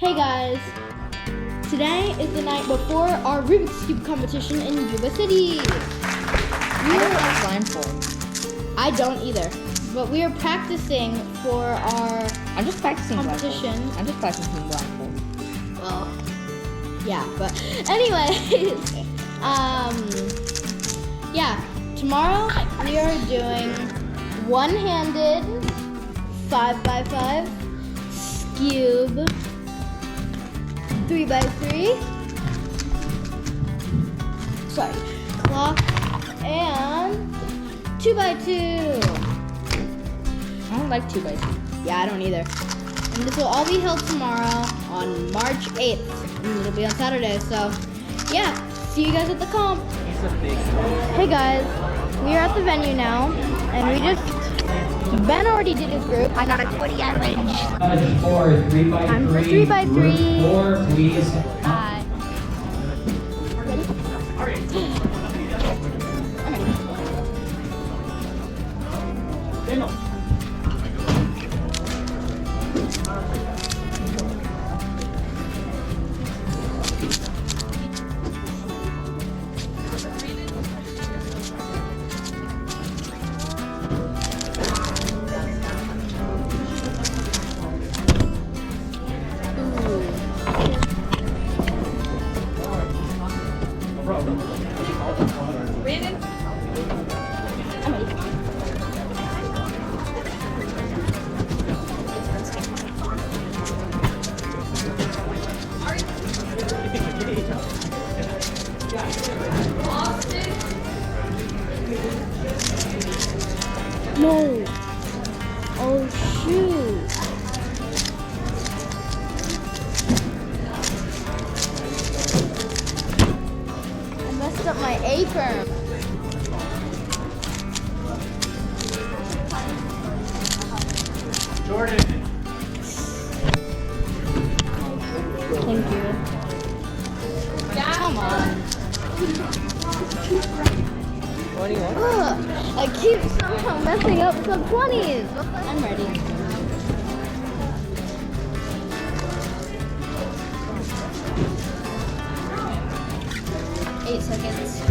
Hey guys, today is the night before our Rubik's Cube competition in Yuba City. I don't like blindfold. I don't either, but we are practicing for our I'm just practicing competition. Blindfold. I'm just practicing blindfold. Well, yeah, but anyways, yeah, tomorrow we are doing one-handed 5x5 Skewb 3x3, sorry, clock, and 2x2. I don't like 2x2. Yeah, I don't either. And this will all be held tomorrow on March 8th. And it'll be on Saturday, so yeah, see you guys at the comp. Hey guys, we are at the venue now, and Ben already did his group. I got a 20 average. I'm for 3x3. Group 4, please. No. Oh shoot. I messed up my apron. Jordan. Thank you. Come on. What do you want? Ugh, I keep somehow messing up some 20s. I'm ready. Eight seconds.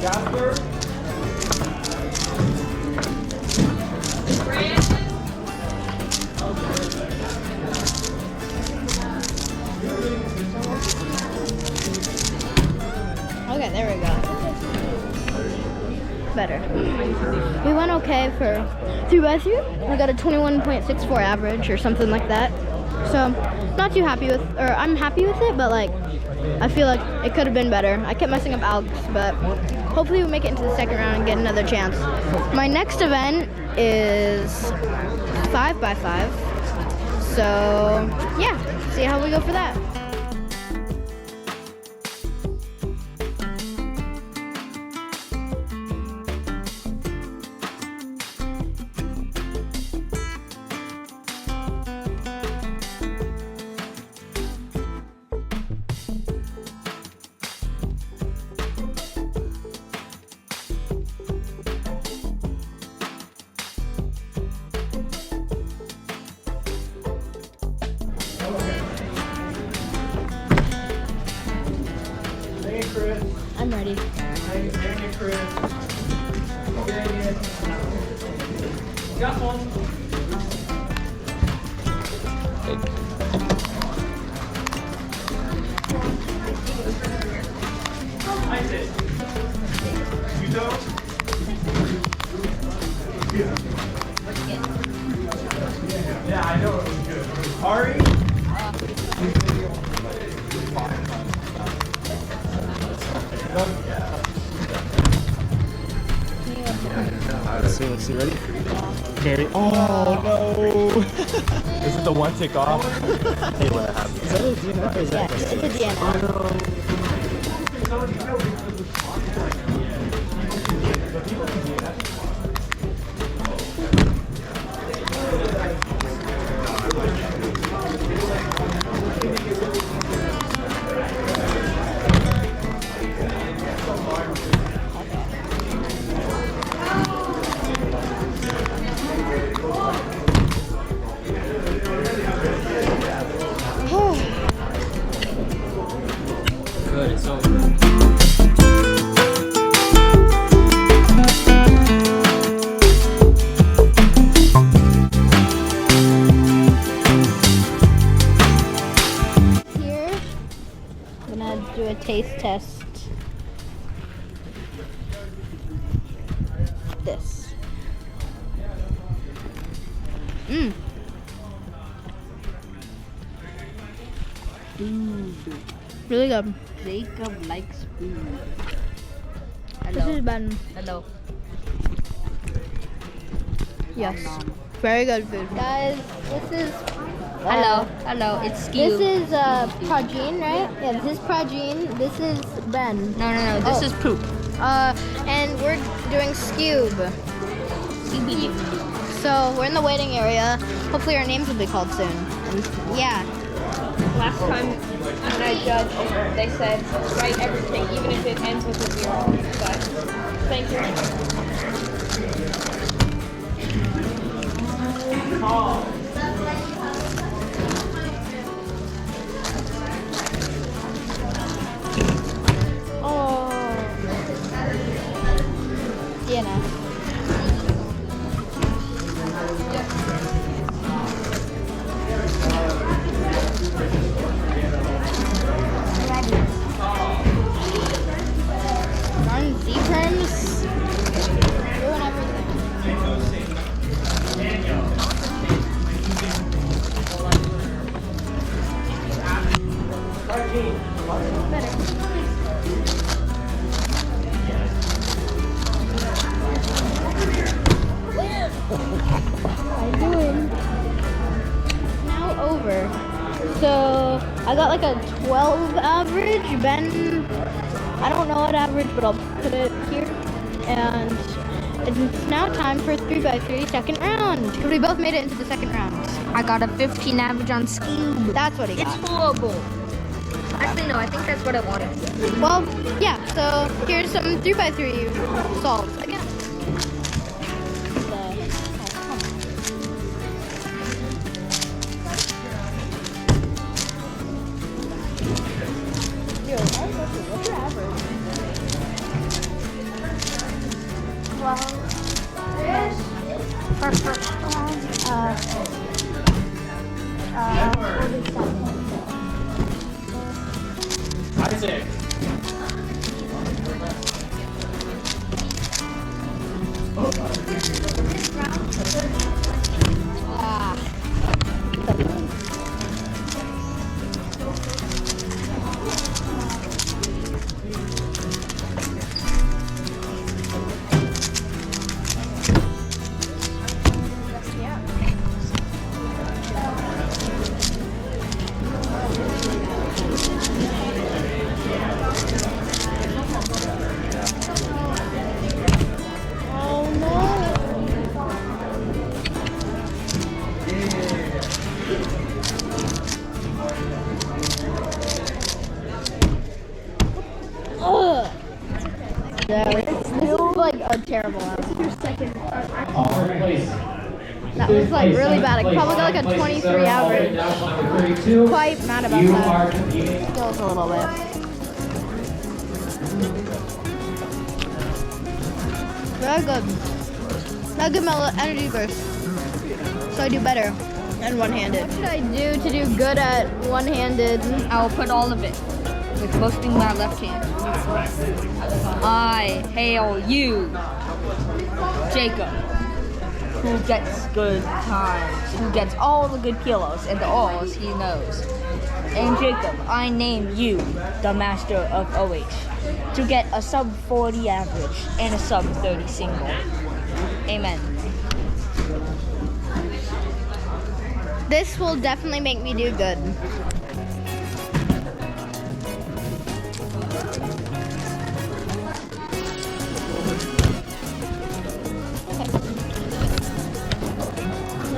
Jasper. Okay, there we go. Better. We went okay for 3x3. I got a 21.64 average or something like that. So, not too happy with, or I'm happy with it, but like, I feel like it could have been better. I kept messing up Alex, but hopefully we'll make it into the second round and get another chance. My next event is 5x5. So, yeah, see how we go for that. I'm ready. Got one. I did. You don't? Yeah, I know it was good. Ari? Let's see, ready? Carry. Oh no! Is it the one tick off? Hey, what happened? Is that a DNF or is that It's a DNF. Mmm. Food. Really good. Jacob likes food. This Hello. is Ben. Hello. Yes. Very good food. Guys, this is. Hello. Hello. It's This Skewb. is Prajeen, right? Yeah, this is Prajeen. This is Ben. No. This Oh. is poop. And we're doing Skewb. Skewb. So we're in the waiting area. Hopefully our names will be called soon. And yeah. Last time when I judged, they said write everything, even if it ends with a 0. But thank you. Oh. Sienna. Run Z-Prims. Ruin everything. How you doing? Now over. So I got like a 12 average. Ben, I don't know what average, but I'll put it here. And it's now time for 3x3 second round. Because we both made it into the second round. I got a 15 average on Skewb. That's what he It's got. horrible. Actually, no. I think that's what I wanted. Well, yeah, so here's some 3x3 solves again. What's your average? Well, for first one, 47. Isaac. This is like a terrible one. That was like really bad. I probably got like a 23 average. Quite mad about that. Still a little bit. Very good. Not good my energy burst. So I do better than one-handed. What should I do to do good at one-handed? I will put all of it with most being my left hand. I hail you, Jacob, who gets good times, who gets all the good kilos and the alls he knows. And Jacob, I name you the master of OH to get a sub 40 average and a sub 30 single. Amen. This will definitely make me do good.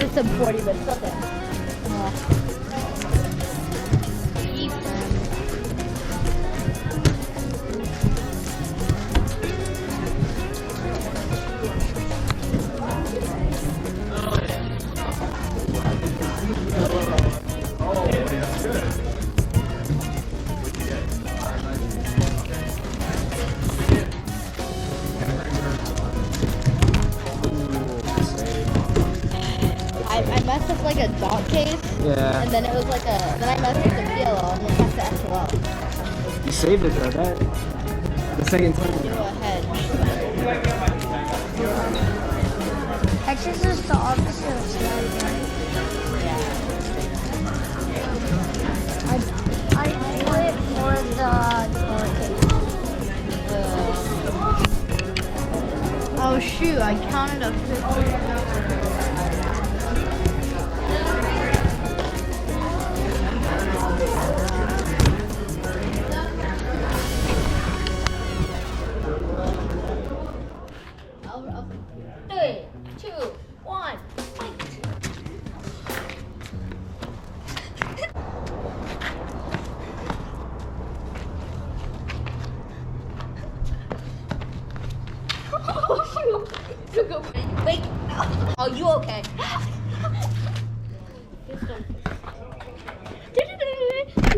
It's sub 40, but it's okay. I messed up like a dot case, Yeah. and then it was like then I messed up the PLO, and then left the SOL. You saved it though, that. The second time. Do a hedge. Heck This is just the opposite of slide, right? I do it for the Oh shoot, I counted up 50. Three, two, one, fight. Oh shoot! Wait. Are you okay?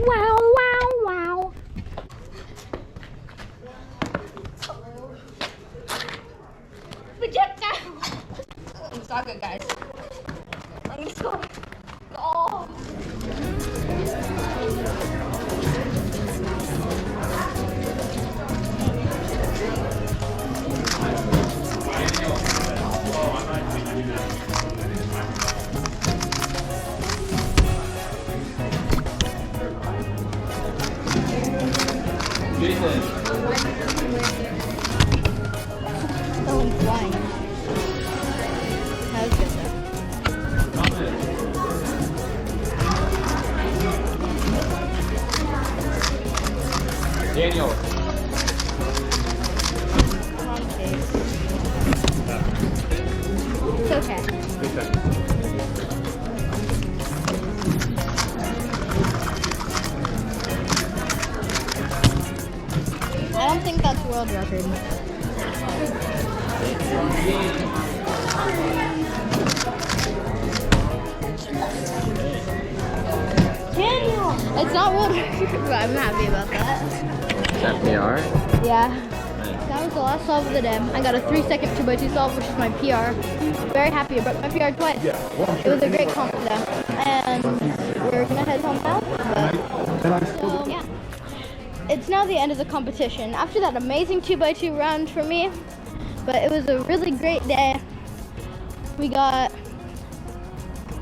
wow, wow, wow. Projectile! It's not good, guys. I'm just going. Oh! Oh, I'm flying. That was good though. Daniel. Come on, Chase. It's okay. I don't think that's world record. Daniel! It's not world record, but I'm happy about that. Is that PR? Yeah. That was the last solve of the day. I got a 3-second 2x2 solve, which is my PR. Very happy. I broke my PR twice. It was a great comp today. And we're gonna head home now. So, yeah. It's now the end of the competition. After that amazing 2x2 run for me, but it was a really great day. We got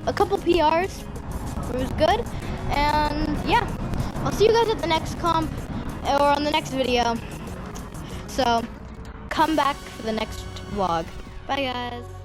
a couple PRs. It was good. And yeah, I'll see you guys at the next comp or on the next video. So come back for the next vlog. Bye guys.